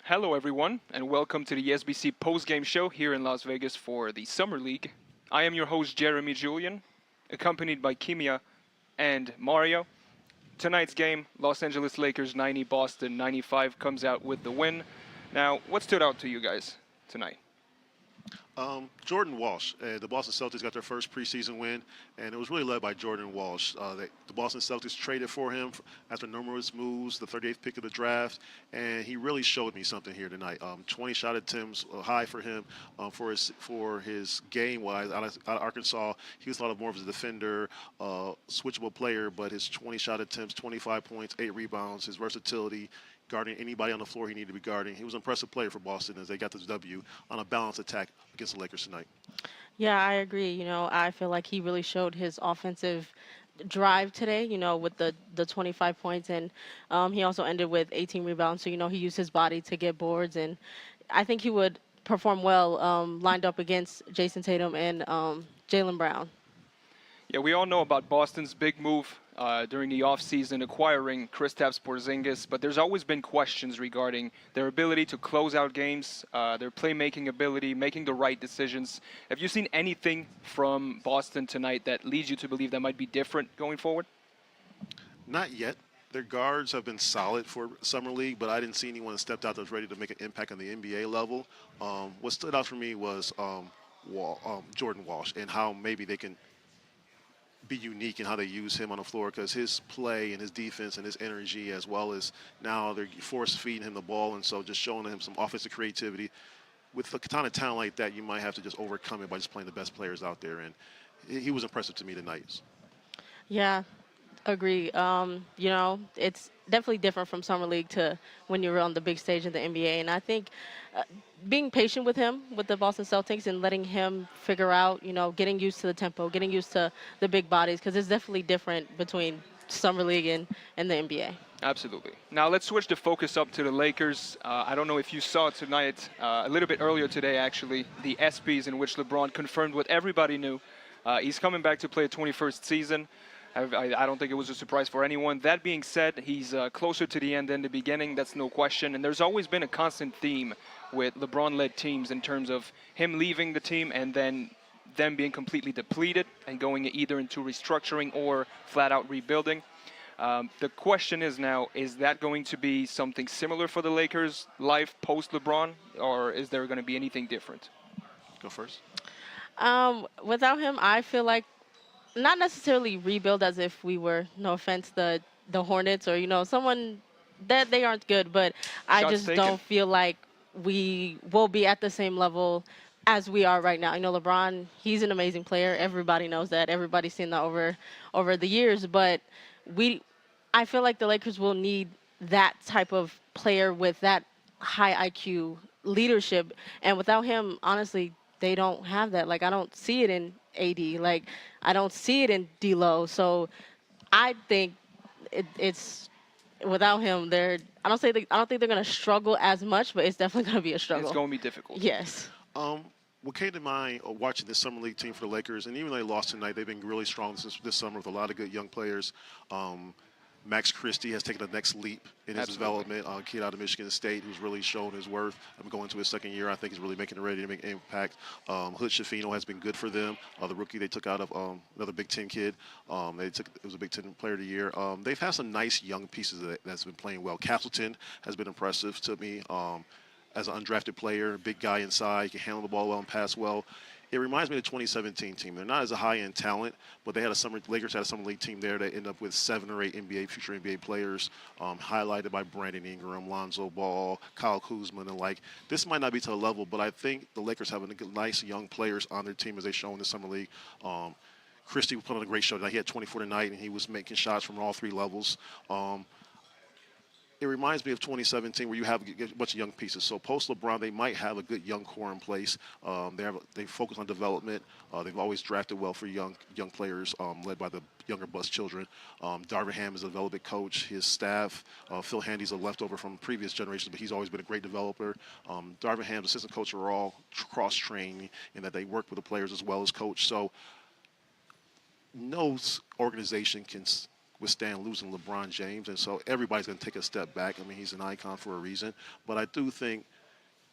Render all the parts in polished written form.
Hello, everyone, and welcome to the SBC postgame show here in Las Vegas for the Summer League. I am your host, Jeremy Julian, accompanied by Kimia and Mario. Tonight's game, Los Angeles Lakers 90, Boston 95, comes out with the win. Now, what stood out to you guys tonight? Jordan Walsh. The Boston Celtics got their first preseason win, and it was really led by Jordan Walsh. The Boston Celtics traded for him after numerous moves, the 38th pick of the draft, and he really showed me something here tonight. 20 shot attempts, high for him for his game wise. Out of Arkansas, he was a lot more of a defender, switchable player, but his 20 shot attempts, 25 points, 8 rebounds, his versatility, guarding anybody on the floor he needed to be guarding. He was an impressive player for Boston as they got this W on a balanced attack against the Lakers tonight. Yeah, I agree. I feel like he really showed his offensive drive today, with the 25 points. And he also ended with 18 rebounds. So, he used his body to get boards. And I think he would perform well lined up against Jason Tatum and Jaylen Brown. Yeah, we all know about Boston's big move during the offseason acquiring Kristaps Porzingis, but there's always been questions regarding their ability to close out games, their playmaking ability, making the right decisions. Have you seen anything from Boston tonight that leads you to believe that might be different going forward? Not yet. Their guards have been solid for Summer League, but I didn't see anyone that stepped out that was ready to make an impact on the NBA level. What stood out for me was Jordan Walsh and how maybe they can be unique in how they use him on the floor because his play and his defense and his energy, as well as now they're force feeding him the ball, and so just showing him some offensive creativity. With a ton of talent like that, you might have to just overcome it by just playing the best players out there, and he was impressive to me tonight. Yeah, agree. It's definitely different from summer league to when you're on the big stage in the NBA. And I think being patient with him, with the Boston Celtics, and letting him figure out, getting used to the tempo, getting used to the big bodies, because it's definitely different between summer league and the NBA. Absolutely. Now let's switch the focus up to the Lakers. I don't know if you saw tonight, a little bit earlier today actually, the ESPYs in which LeBron confirmed what everybody knew. He's coming back to play a 21st season. I don't think it was a surprise for anyone. That being said, he's closer to the end than the beginning. That's no question. And there's always been a constant theme with LeBron-led teams in terms of him leaving the team and then them being completely depleted and going either into restructuring or flat-out rebuilding. The question is now, is that going to be something similar for the Lakers' life post-LeBron, or is there going to be anything different? Go first. Without him, I feel like not necessarily rebuild as if we were, no offense, the Hornets or someone that they aren't good, but I Shots just taken. don't feel like we will be at the same level as we are right now. LeBron, he's an amazing player. Everybody knows that. Everybody's seen that over the years, but I feel like the Lakers will need that type of player with that high IQ leadership, and without him, honestly, they don't have that. Like I don't see it in AD. Like I don't see it in D'Lo. So I think it's without him. I don't think they're gonna struggle as much, but it's definitely gonna be a It's struggle. going to be difficult. Yes. Um, what came to mind watching this summer league team for the Lakers, and even though they lost tonight, they've been really strong this summer with a lot of good young players. Max Christie has taken the next leap in his Absolutely. development. Kid out of Michigan State who's really shown his worth. I'm going to his second year. I think he's really making it ready to make an impact. Hood Shafino has been good for them. The rookie they took out of another Big Ten kid. It was a Big Ten Player of the Year. They've had some nice young pieces that's been playing well. Castleton has been impressive to me. As an undrafted player, big guy inside, he can handle the ball well and pass well. It reminds me of the 2017 team. They're not as a high-end talent, but Lakers had a summer league team there that ended up with 7 or 8 future NBA players, highlighted by Brandon Ingram, Lonzo Ball, Kyle Kuzma, and like. This might not be to the level, but I think the Lakers have nice young players on their team as they've shown in the summer league. Christie put on a great show tonight. He had 24 tonight, and he was making shots from all 3 levels. It reminds me of 2017 where you have a bunch of young pieces. So post LeBron, they might have a good young core in place. They focus on development. They've always drafted well for young players, led by the younger bust children. Darvin Ham is a development coach. His staff, Phil Handy's a leftover from previous generations, but he's always been a great developer. Darvin Ham's assistant coach are all cross-trained in that they work with the players as well as coach. So no organization can withstand losing LeBron James, and so everybody's going to take a step back. I mean, he's an icon for a reason, but I do think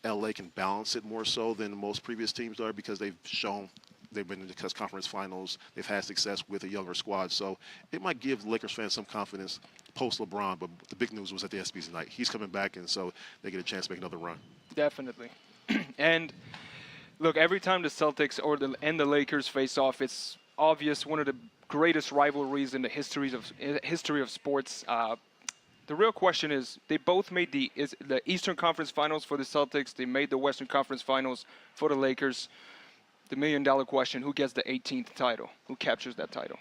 LA can balance it more so than most previous teams are because they've shown they've been in the conference finals. They've had success with a younger squad. So it might give Lakers fans some confidence post LeBron. But the big news was at the SBs tonight. He's coming back, and so they get a chance to make another run. Definitely. And look, every time the Celtics and the Lakers face off, it's obvious one of the greatest rivalries in the history of sports. The real question is, they both made the Eastern Conference Finals for the Celtics. They made the Western Conference Finals for the Lakers. The million-dollar question: who gets the 18th title? Who captures that title?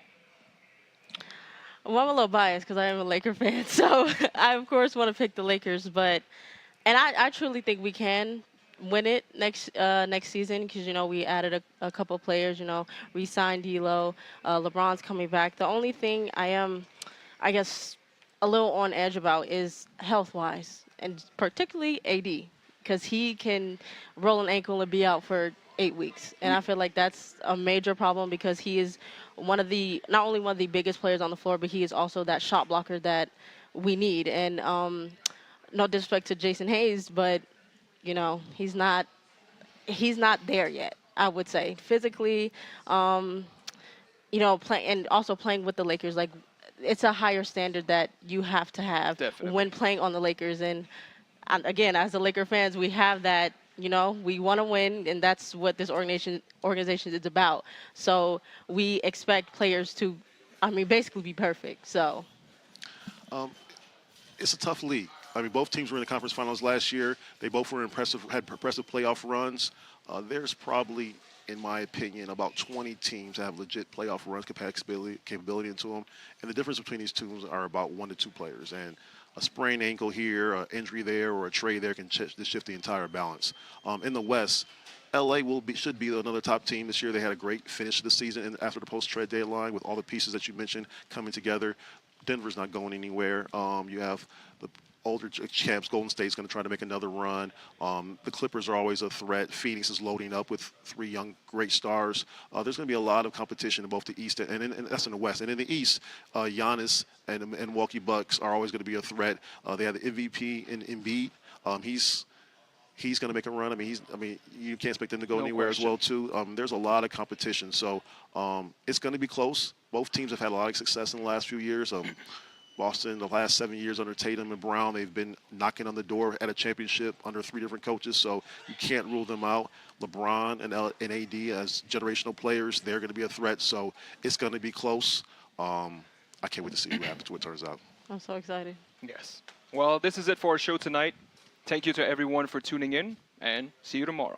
Well, I'm a little biased because I am a Laker fan, so I of course want to pick the Lakers. And I truly think we can win it next season because we added a couple players. Re-signed D'Lo. LeBron's coming back. The only thing I am, I guess, a little on edge about is health-wise, and particularly AD, because he can roll an ankle and be out for 8 weeks, and I feel like that's a major problem because he is not only one of the biggest players on the floor, but he is also that shot blocker that we need. And no disrespect to Jason Hayes, but he's not there yet. I would say physically, and also playing with the Lakers, like it's a higher standard that you have to have when playing on the Lakers. And again, as the Laker fans, we have that. We want to win, and that's what this organization is about. So we expect players to, basically be perfect. So It's a tough league. I mean, both teams were in the conference finals last year. They both had impressive playoff runs. There's probably, in my opinion, about 20 teams that have legit playoff runs capability into them. And the difference between these teams are about 1 to 2 players. And a sprained ankle here, an injury there, or a trade there can shift the entire balance. In the West, LA should be another top team this year. They had a great finish to the season after the post-trade deadline with all the pieces that you mentioned coming together. Denver's not going anywhere. You have the older champs. Golden State's going to try to make another run. The Clippers are always a threat. Phoenix is loading up with 3 young great stars. There's going to be a lot of competition in both the East and that's in the West. And in the East, Giannis and the Milwaukee Bucks are always going to be a threat. They have the MVP in Embiid. He's going to make a run. You can't expect them to go anywhere as well too. There's a lot of competition, so it's going to be close. Both teams have had a lot of success in the last few years. Boston, the last 7 years under Tatum and Brown, they've been knocking on the door at a championship under 3 different coaches, so you can't rule them out. LeBron and AD as generational players, they're going to be a threat, so it's going to be close. I can't wait to see what turns out. I'm so excited. Yes. Well, this is it for our show tonight. Thank you to everyone for tuning in, and see you tomorrow.